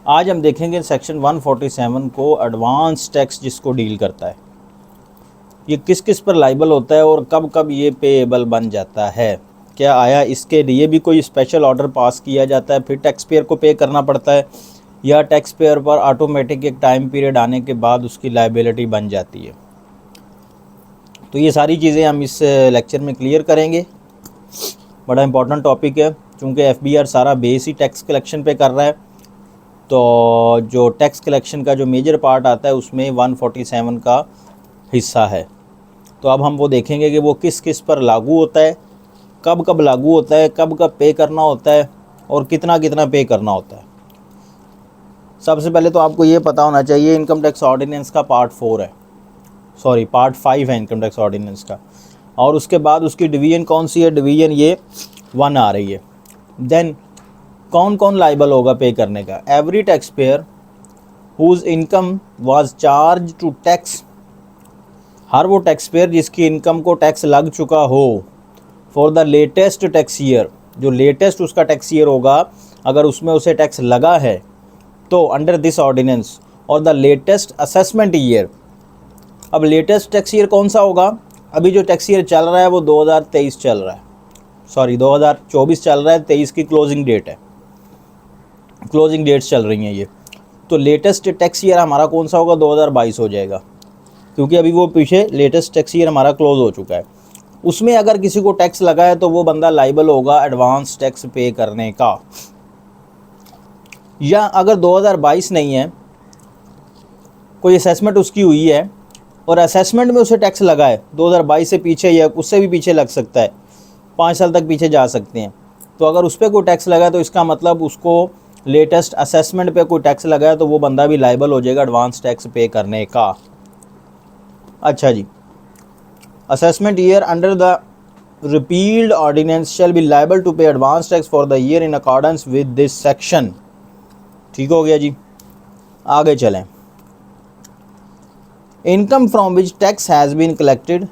आज हम देखेंगे सेक्शन 147 को, एडवांस टैक्स जिसको डील करता है, ये किस किस पर लाइबल होता है और कब कब ये पेएबल बन जाता है। क्या आया इसके लिए भी कोई स्पेशल ऑर्डर पास किया जाता है, फिर टैक्स पेयर को पे करना पड़ता है, या टैक्स पेयर पर ऑटोमेटिक एक टाइम पीरियड आने के बाद उसकी लाइबिलिटी बन जाती है। तो ये सारी चीज़ें हम इस लेक्चर में क्लियर करेंगे। बड़ा इंपॉर्टेंट टॉपिक है क्योंकि एफबीआर सारा बेस ही टैक्स कलेक्शन पे कर रहा है। तो जो टैक्स कलेक्शन का जो मेजर पार्ट आता है उसमें 147 का हिस्सा है। तो अब हम वो देखेंगे कि वो किस किस पर लागू होता है, कब कब लागू होता है, कब कब पे करना होता है और कितना कितना पे करना होता है। सबसे पहले तो आपको ये पता होना चाहिए इनकम टैक्स ऑर्डिनेंस का पार्ट 5 है इनकम टैक्स ऑर्डिनेंस का, और उसके बाद उसकी डिवीज़न कौन सी है, डिवीज़न ये 1 आ रही है। देन कौन कौन लाइबल होगा पे करने का, every tax payer whose income was charged to tax, हर वो टैक्स पेयर जिसकी इनकम को टैक्स लग चुका हो for the latest tax year, जो लेटेस्ट उसका टैक्स ईयर होगा अगर उसमें उसे टैक्स लगा है तो अंडर दिस ऑर्डिनेंस, और द लेटेस्ट असेसमेंट ईयर। अब लेटेस्ट टैक्स ईयर कौन सा होगा, अभी जो टैक्स ईयर चल रहा है वो 2023 चल रहा है, 2024 चल रहा है, 23 की क्लोजिंग डेट है, क्लोजिंग डेट्स चल रही हैं ये। तो लेटेस्ट टैक्स ईयर हमारा कौन सा होगा, 2022 हो जाएगा, क्योंकि अभी वो पीछे लेटेस्ट टैक्स ईयर हमारा क्लोज हो चुका है। उसमें अगर किसी को टैक्स लगा है तो वो बंदा लाइबल होगा एडवांस टैक्स पे करने का। या अगर 2022 नहीं है, कोई असेसमेंट उसकी हुई है और असेसमेंट में उसे टैक्स लगा है 2022 से पीछे या उससे भी पीछे लग सकता है, 5 साल तक पीछे जा सकते हैं। तो अगर उस पर कोई टैक्स लगा है तो इसका मतलब उसको लेटेस्ट असेसमेंट पे कोई टैक्स लगा है तो वो बंदा भी लाइबल हो जाएगा एडवांस टैक्स पे करने का। अच्छा जी, assessment year under the repealed ordinance shall be liable to pay advance tax for the year in accordance with this section. ठीक हो गया जी, आगे चलें। Income from which tax has been collected,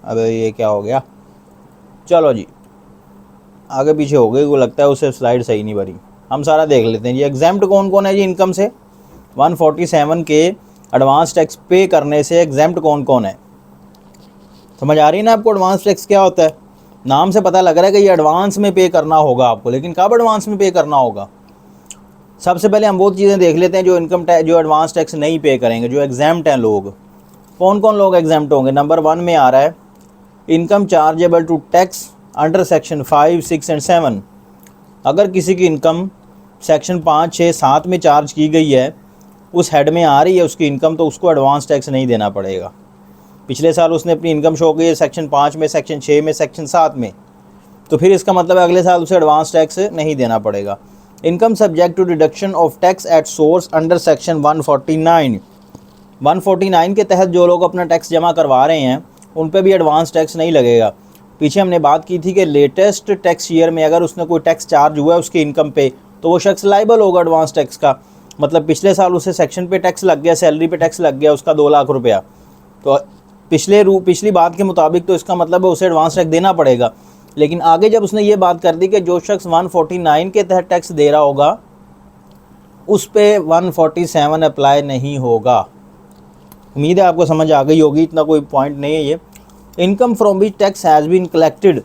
अब ये क्या हो गया, चलो जी आगे पीछे हो गई, वो लगता है उसे स्लाइड सही नहीं भरी, हम सारा देख लेते हैं जी। एग्जाम्प्ट कौन कौन है जी इनकम से, 147 के एडवांस टैक्स पे करने से एग्जाम्प्ट कौन कौन है। समझ आ रही है ना आपको एडवांस टैक्स क्या होता है, नाम से पता लग रहा है कि ये एडवांस में पे करना होगा आपको, लेकिन कब एडवांस में पे करना होगा। सबसे पहले हम वो चीज़ें देख लेते हैं जो इनकम टैक्स, जो एडवांस टैक्स नहीं पे करेंगे, जो एग्जाम्प्ट हैं लोग। कौन कौन लोग एग्जाम्प्ट होंगे, नंबर 1 में आ रहा है income chargeable to tax under section 5, 6 and 7। अगर किसी की इनकम सेक्शन 5, 6, 7 में चार्ज की गई है, उस हेड में आ रही है उसकी इनकम, तो उसको एडवांस टैक्स नहीं देना पड़ेगा। पिछले साल उसने अपनी इनकम शो की है सेक्शन 5 में, सेक्शन 6 में, सेक्शन 7 में, तो फिर इसका मतलब अगले साल उसे एडवांस टैक्स नहीं देना पड़ेगा। Income subject to deduction of tax at source under section 149 के तहत जो लोग अपना टैक्स जमा करवा रहे हैं उन पे भी एडवांस टैक्स नहीं लगेगा। पीछे हमने बात की थी कि लेटेस्ट टैक्स ईयर में अगर उसने कोई टैक्स चार्ज हुआ है उसकी इनकम पे तो वो शख्स लाइबल होगा एडवांस टैक्स का। मतलब पिछले साल उसे सेक्शन पे टैक्स लग गया, सैलरी पे टैक्स लग गया उसका 2 लाख रुपया, तो पिछली बात के मुताबिक तो इसका मतलब है उसे एडवांस टैक्स देना पड़ेगा। लेकिन आगे जब उसने ये बात कर दी कि जो शख्स 149 के तहत टैक्स दे रहा होगा उस पे 147 अप्लाई नहीं होगा। उम्मीद है आपको समझ आ गई होगी, इतना कोई पॉइंट नहीं है ये। Income from which tax has been collected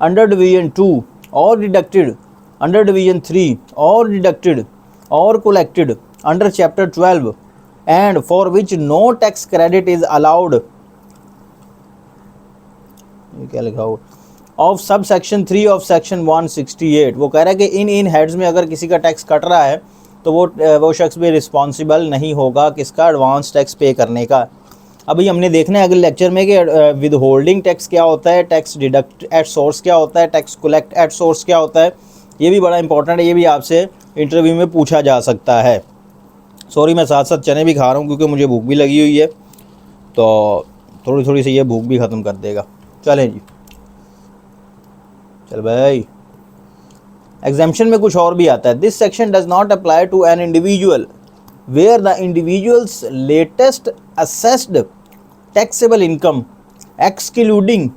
under division 2 और डिडक्टेड अंडर डिवीजन 3 और डिडक्टेड और collected under chapter 12 and for which no tax credit is allowed, क्या लिखा हो, of sub section 3 of section 168। वो कह रहा है कि इन हेड्स में अगर किसी का टैक्स कट रहा है तो वो शख्स भी रिस्पॉन्सिबल नहीं होगा किसका, एडवांस टैक्स पे करने का। अभी हमने देखना है अगले लेक्चर में कि विद होल्डिंग टैक्स क्या होता है, टैक्स डिडक्ट एट सोर्स क्या होता है, टैक्स कलेक्ट एट सोर्स क्या होता है। ये भी बड़ा इंपॉर्टेंट है, ये भी आपसे इंटरव्यू में पूछा जा सकता है। सॉरी मैं साथ साथ चने भी खा रहा हूँ क्योंकि मुझे भूख भी लगी हुई है, तो थोड़ी थोड़ी सी ये भूख भी ख़त्म कर देगा। चलें जी, चल भाई। एग्जाम्पशन में कुछ और भी आता है, this section does not apply to an individual where the individual's latest assessed taxable income excluding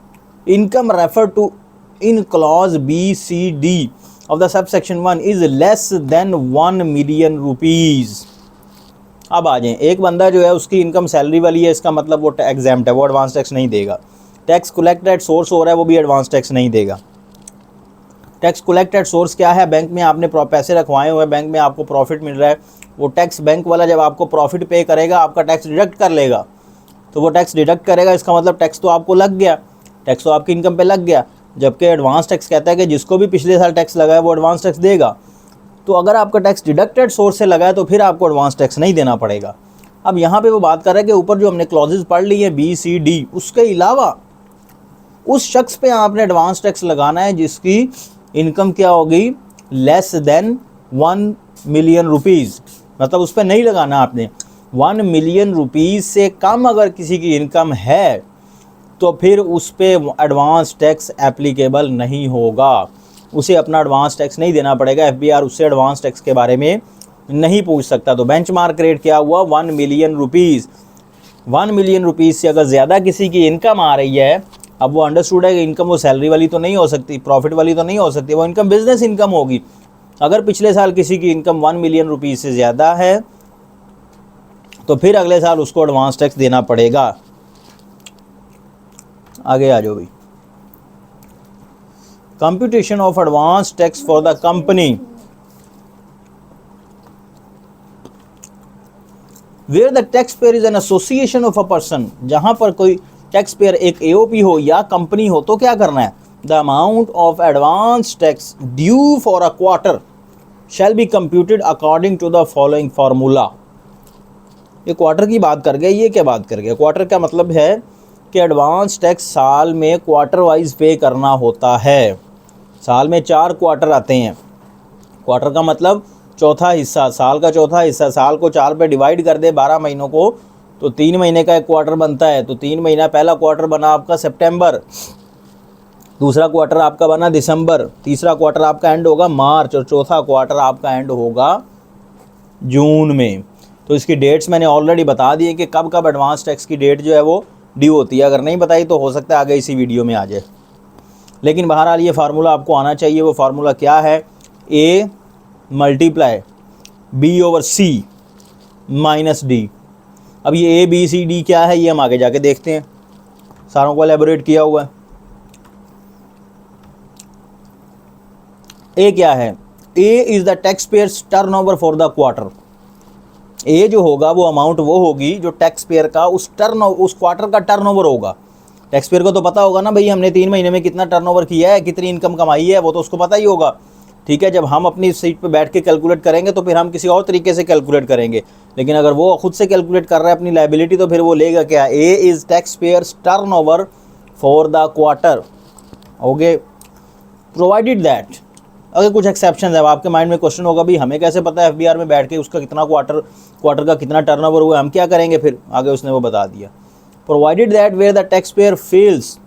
income refer to in clause B, C, D of the sub section 1 is less than 1 million rupees. अब आ जाएं, एक बंदा जो है उसकी income salary वाली है, इसका मतलब वो एग्जाम्प्ट है, वो एडवांस टैक्स नहीं देगा। टैक्स कलेक्ट एट सोर्स हो रहा है, वो भी एडवांस टैक्स नहीं देगा। टैक्स कलेक्ट एट सोर्स क्या है? बैंक में आपने पैसे रखवाए हुए हैं, बैंक में आपको प्रॉफिट मिल रहा है, वो टैक्स बैंक वाला जब आपको प्रॉफिट पे करेगा आपका टैक्स डिडक्ट कर लेगा। तो वो टैक्स डिडक्ट करेगा, इसका मतलब टैक्स तो आपको लग गया, टैक्स तो आपकी इनकम पे लग गया। जबकि एडवांस टैक्स कहता है कि जिसको भी पिछले साल टैक्स लगा है वो एडवांस टैक्स देगा। तो अगर आपका टैक्स डिडक्टेड सोर्स से लगा है तो फिर आपको एडवांस टैक्स नहीं देना पड़ेगा। अब यहाँ पे वो बात कर रहा है कि ऊपर जो हमने क्लॉजेज पढ़ ली है बी सी डी, उसके अलावा उस शख्स पे आपने एडवांस टैक्स लगाना है जिसकी इनकम क्या होगी? Less than 1 million rupees. मतलब उस पर नहीं लगाना आपने। 1 मिलियन रुपीज़ से कम अगर किसी की इनकम है तो फिर उस पर एडवांस टैक्स एप्लीकेबल नहीं होगा, उसे अपना एडवांस टैक्स नहीं देना पड़ेगा। एफबीआर उससे एडवांस टैक्स के बारे में नहीं पूछ सकता। तो बेंचमार्क रेट क्या हुआ? 1 मिलियन रुपीज़। 1 मिलियन रुपीज़ से अगर ज़्यादा किसी की इनकम आ रही है, अब वो अंडरस्टूड है कि इनकम वो सैलरी वाली तो नहीं हो सकती, प्रॉफिट वाली तो नहीं हो सकती, वो इनकम बिजनेस इनकम होगी। अगर पिछले साल किसी की इनकम 1 मिलियन रुपीज़ से ज़्यादा है तो फिर अगले साल उसको एडवांस टैक्स देना पड़ेगा। आगे आ जाओ भाई। Computation of advance tax for the company where the tax payer is an association of a person. जहां पर कोई टैक्स पेयर एक एओपी हो या कंपनी हो तो क्या करना है? The amount of advance tax due for a quarter shall be computed according to the following formula. ये क्वार्टर की बात कर गए, ये क्या बात कर गए? क्वार्टर का मतलब है कि एडवांस टैक्स साल में क्वार्टर वाइज पे करना होता है। साल में 4 क्वार्टर आते हैं। क्वार्टर का मतलब चौथा हिस्सा, साल का चौथा हिस्सा। साल को 4 पे डिवाइड कर दे 12 महीनों को तो 3 महीने का एक क्वार्टर बनता है। तो 3 महीना, पहला क्वार्टर बना आपका सितंबर, दूसरा क्वार्टर आपका बना दिसंबर, तीसरा क्वार्टर आपका एंड होगा मार्च और चौथा क्वार्टर आपका एंड होगा जून में। तो इसकी डेट्स मैंने ऑलरेडी बता दी है कि कब कब एडवांस टैक्स की डेट जो है वो ड्यू होती है। अगर नहीं बताई तो हो सकता है आगे इसी वीडियो में आ जाए, लेकिन बहरहाल ये फार्मूला आपको आना चाहिए। वो फार्मूला क्या है? A multiply B/C minus D। अब ये ABCD क्या है ये हम आगे जाके देखते हैं, सारों को एलेबोरेट किया हुआ है। A क्या है? A is the tax payer's turnover for the quarter. A जो होगा वो अमाउंट वो होगी जो टैक्स पेयर का उस क्वार्टर का टर्नओवर होगा। टैक्स पेयर को तो पता होगा ना भाई हमने 3 महीने में कितना टर्नओवर किया है, कितनी इनकम कमाई है, वो तो उसको पता ही होगा। ठीक है, जब हम अपनी सीट पे बैठ के कैलकुलेट करेंगे तो फिर हम किसी और तरीके से कैलकुलेट करेंगे, लेकिन अगर वो खुद से कैलकुलेट कर रहा है अपनी लायबिलिटी तो फिर वो लेगा क्या? A is tax payer's turnover for the quarter. Okay, provided that, अगर कुछ एक्सेप्शन है, अब आपके माइंड में क्वेश्चन होगा भाई हमें कैसे पता है एफबीआर में बैठ के उसका कितना क्वार्टर का कितना टर्नओवर हुआ, हम क्या करेंगे? फिर आगे उसने वो बता दिया। Provided that where the tax payer fails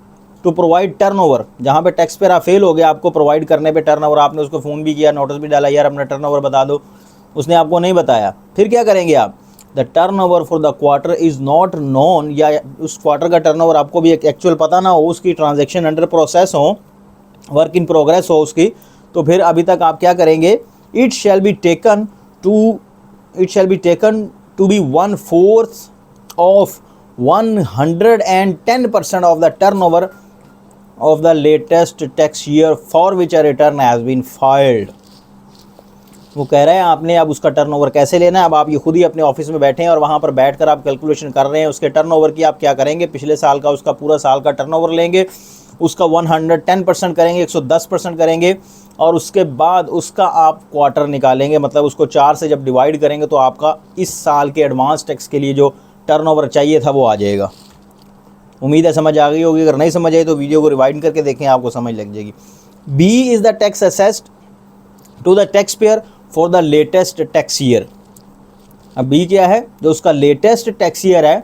to provide turnover, जहाँ पे टैक्स पेयर आप फेल हो गया आपको प्रोवाइड करने पे टर्नओवर, आपने उसको फ़ोन भी किया, नोटिस भी डाला यार अपना टर्नओवर बता दो, उसने आपको नहीं बताया, फिर क्या करेंगे आप? The turnover for the quarter is not known, या उस क्वार्टर का टर्नओवर आपको भी एक्चुअल पता ना हो, उसकी ट्रांजेक्शन अंडर प्रोसेस हो, वर्क इन प्रोग्रेस हो उसकी, तो फिर अभी तक आप क्या करेंगे? It shall be taken to be 1/4 of 110% of the turnover of the latest tax year for which a return has been filed. वो कह रहे हैं आपने अब उसका टर्नओवर कैसे लेना है। अब आप ये खुद ही अपने ऑफिस में बैठे हैं और वहाँ पर बैठकर आप कैलकुलेशन कर रहे हैं उसके टर्नओवर की। आप क्या करेंगे? पिछले साल का उसका पूरा साल का टर्नओवर लेंगे, उसका 110% करेंगे, 110% करेंगे, और उसके बाद उसका आप क्वार्टर निकालेंगे, मतलब उसको 4 से जब डिवाइड करेंगे तो आपका इस साल के एडवांस टैक्स के लिए जो टर्नओवर चाहिए था वो आ जाएगा। उम्मीद है समझ आ गई होगी, अगर नहीं समझ आई तो वीडियो को रिवाइंड करके देखें, आपको समझ लग जाएगी। B is the tax assessed to the tax payer for the latest tax year. अब B क्या है? जो उसका लेटेस्ट टैक्स ईयर है,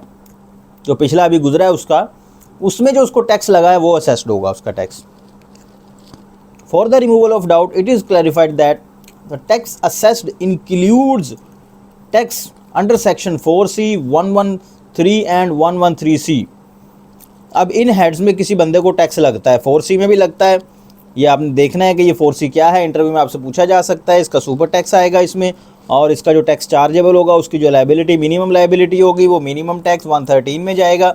जो पिछला अभी गुजरा है उसका, उसमें जो उसको टैक्स लगा है वो असेस्ड होगा उसका tax. For the removal of doubt it is clarified that the tax assessed includes tax under section 4C, 113 and 113C। अब इन हेड्स में किसी बंदे को टैक्स लगता है, 4C में भी लगता है, ये आपने देखना है कि ये 4C क्या है, इंटरव्यू में आपसे पूछा जा सकता है। इसका सुपर टैक्स आएगा इसमें, और इसका जो टैक्स चार्जेबल होगा उसकी जो लायबिलिटी मिनिमम लायबिलिटी होगी वो मिनिमम टैक्स 113 में जाएगा।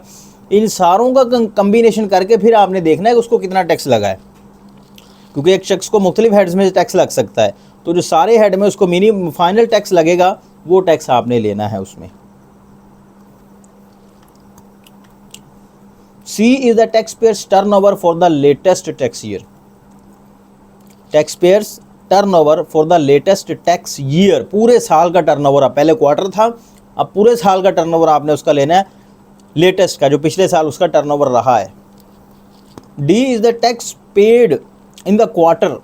इन सारों का कम्बिनेशन करके फिर आपने देखना है कि उसको कितना टैक्स लगा है, क्योंकि एक शख्स को मुख्तलिफ हेड्स में टैक्स लग सकता है। तो जो सारे हेड में उसको मिनिमम फाइनल टैक्स लगेगा वो टैक्स आपने लेना है उसमें। C is the taxpayer's turnover for the latest tax year. Taxpayer's turnover for the latest tax year, पूरे साल का टर्नओवर, अब पहले क्वार्टर था, अब पूरे साल का टर्नओवर आपने उसका लेना है, लेटेस्ट का जो पिछले साल उसका टर्नओवर रहा है। D is the tax paid in the quarter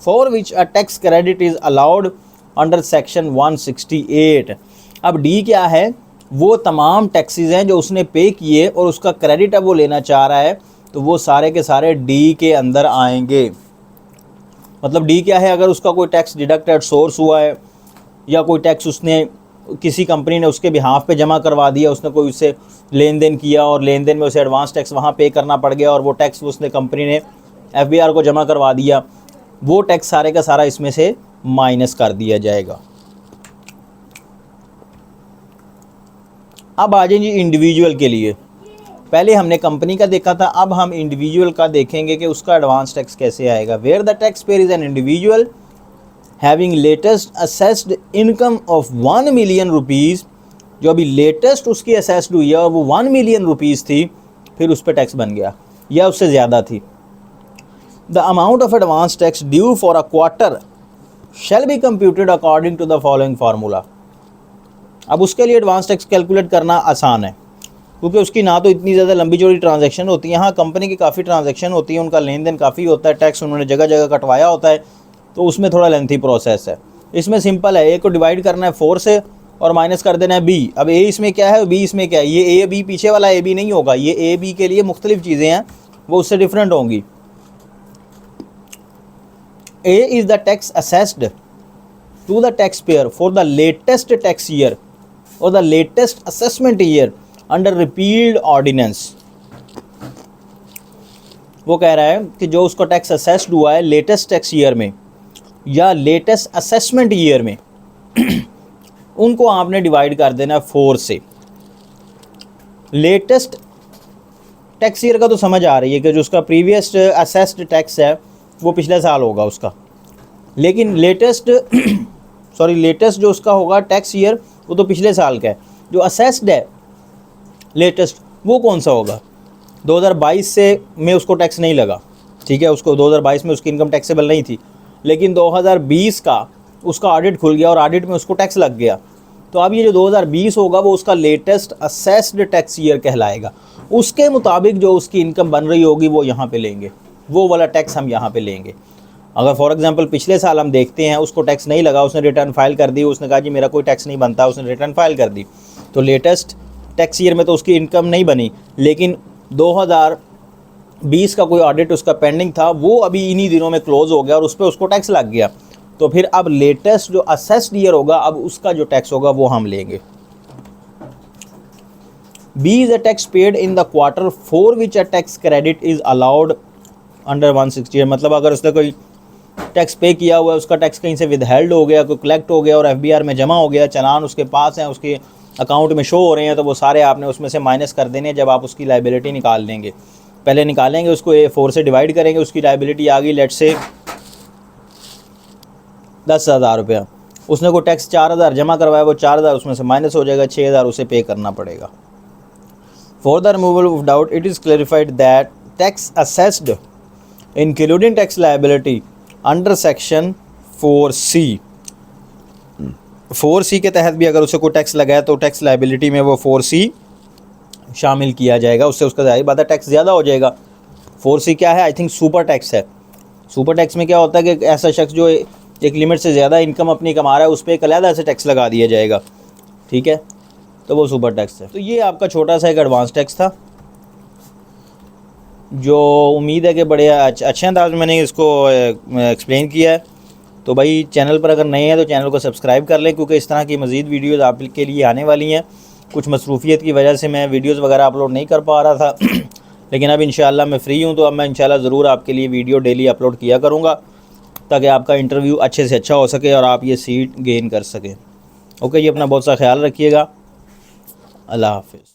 for which a tax credit is allowed under section 168। अब D क्या है, वो तमाम टैक्सेस हैं जो उसने पे किए और उसका क्रेडिट अब वो लेना चाह रहा है, तो वो सारे के सारे डी के अंदर आएंगे। मतलब डी क्या है, अगर उसका कोई टैक्स डिडक्टेड सोर्स हुआ है या कोई टैक्स उसने किसी कंपनी ने उसके बिहाफ पे जमा करवा दिया, उसने कोई उससे लेन देन किया और लेन देन में उसे एडवांस टैक्स वहाँ पे करना पड़ गया और वो टैक्स उसने कंपनी ने FBR को जमा करवा दिया, वो टैक्स सारे का सारा इसमें से माइनस कर दिया जाएगा। अब आ जाएंगे इंडिविजुअल के लिए। पहले हमने कंपनी का देखा था, अब हम इंडिविजुअल का देखेंगे कि उसका एडवांस टैक्स कैसे आएगा। Where the tax payer is an individual having latest assessed income of 1 million rupees, जो अभी लेटेस्ट उसकी असेस्ड हुई है और वो 1 मिलियन रुपीज़ थी, फिर उस पर टैक्स बन गया या उससे ज़्यादा थी। The amount of advance tax due for a quarter shall be computed according to the following formula. अब उसके लिए एडवांस टैक्स कैलकुलेट करना आसान है, क्योंकि उसकी ना तो इतनी ज़्यादा लंबी चौड़ी ट्रांजैक्शन होती है। हाँ, कंपनी की काफ़ी ट्रांजैक्शन होती है, उनका लेन देन काफ़ी होता है, टैक्स उन्होंने जगह जगह कटवाया होता है, तो उसमें थोड़ा लेंथी प्रोसेस है। इसमें सिंपल है, ए को डिवाइड करना है 4 से और माइनस कर देना है बी। अब ए इसमें क्या है, बी इसमें क्या है, ये ए बी पीछे वाला ए बी नहीं होगा, ये ए बी के लिए मुख्तलिफ चीज़ें हैं, वो उससे डिफरेंट होंगी। A is the tax assessed to the tax payer for the latest tax year और the latest assessment year under repealed ordinance. वो कह रहा है कि जो उसको टैक्स असेस्ड हुआ है लेटेस्ट टैक्स ईयर में या लेटेस्ट असेसमेंट ईयर में उनको आपने डिवाइड कर देना 4 से। लेटेस्ट टैक्स ईयर का तो समझ आ रही है कि जो उसका प्रीवियस असेस्ड टैक्स है वो पिछले साल होगा उसका, लेकिन लेटेस्ट लेटेस्ट जो उसका होगा टैक्स ईयर वो तो पिछले साल का है। जो असेस्ड है लेटेस्ट वो कौन सा होगा, 2022 से में उसको टैक्स नहीं लगा, ठीक है, उसको 2022 में उसकी इनकम टैक्सेबल नहीं थी, लेकिन 2020 का उसका ऑडिट खुल गया और ऑडिट में उसको टैक्स लग गया। तो अब ये जो 2020 होगा वो उसका लेटेस्ट असेस्ड टैक्स ईयर कहलाएगा। उसके मुताबिक जो उसकी इनकम बन रही होगी वो यहाँ पे लेंगे, वो वाला टैक्स हम यहाँ पे लेंगे। अगर फॉर एग्जांपल पिछले साल हम देखते हैं उसको टैक्स नहीं लगा, उसने रिटर्न फाइल कर दी, उसने कहा जी मेरा कोई टैक्स नहीं बनता, उसने रिटर्न फाइल कर दी, तो लेटेस्ट टैक्स ईयर में तो उसकी इनकम नहीं बनी, लेकिन 2020 का कोई ऑडिट उसका पेंडिंग था, वो अभी इन्हीं दिनों में क्लोज हो गया और उस पर उसको टैक्स लग गया। तो फिर अब लेटेस्ट जो असेस्ड ईयर होगा अब उसका जो टैक्स होगा वो हम लेंगे। B is a tax paid in the quarter for which a tax credit is allowed under 168। मतलब अगर उसने कोई टैक्स पे किया हुआ है, उसका टैक्स कहीं से विदहेल्ड हो गया, कोई कलेक्ट हो गया और FBR में जमा हो गया, चालान उसके पास हैं, उसके अकाउंट में शो हो रहे हैं, तो वो सारे आपने उसमें से माइनस कर देने जब आप उसकी लाइबिलिटी निकाल लेंगे। पहले निकालेंगे उसको 4 से डिवाइड करेंगे, उसकी लाइबिलिटी आ गई लेट से 10,000 रुपया, उसने को टैक्स 4,000 जमा करवाया, वो 4,000 उसमें से माइनस हो जाएगा, 6,000 उसे पे करना पड़ेगा। For the removal of doubt it is clarified that tax assessed including tax liability under section 4C। 4C के तहत भी अगर उसे कोई टैक्स लगा है तो टैक्स लाइबिलिटी में वो 4C शामिल किया जाएगा, उससे उसका ज़ाहिर बात है टैक्स ज़्यादा हो जाएगा। 4C क्या है, आई थिंक सुपर टैक्स है। सुपर टैक्स में क्या होता है कि ऐसा शख्स जो एक लिमिट से ज़्यादा इनकम अपनी कमा रहा है उस पर एक अलग से टैक्स लगा दिया जाएगा, ठीक है, तो वो सुपर टैक्स है। तो ये आपका छोटा सा एक एडवांस टैक्स था, जो उम्मीद है कि बड़े अच्छे अंदाज में मैंने इसको एक्सप्लेन किया है। तो भाई चैनल पर अगर नए हैं तो चैनल को सब्सक्राइब कर लें, क्योंकि इस तरह की मज़ीद वीडियोज़ आपके लिए आने वाली हैं। कुछ मसरूफियत की वजह से मैं वीडियोज़ वगैरह अपलोड नहीं कर पा रहा था, लेकिन अब इंशाल्लाह मैं फ्री हूँ, तो अब मैं इंशाल्लाह ज़रूर आपके लिए वीडियो डेली अपलोड किया करूँगा, ताकि आपका इंटरव्यू अच्छे से अच्छा हो सके और आप ये सीट गेन कर सकें। ओके जी, अपना बहुत सा ख्याल रखिएगा। अल्लाह हाफ़िज़।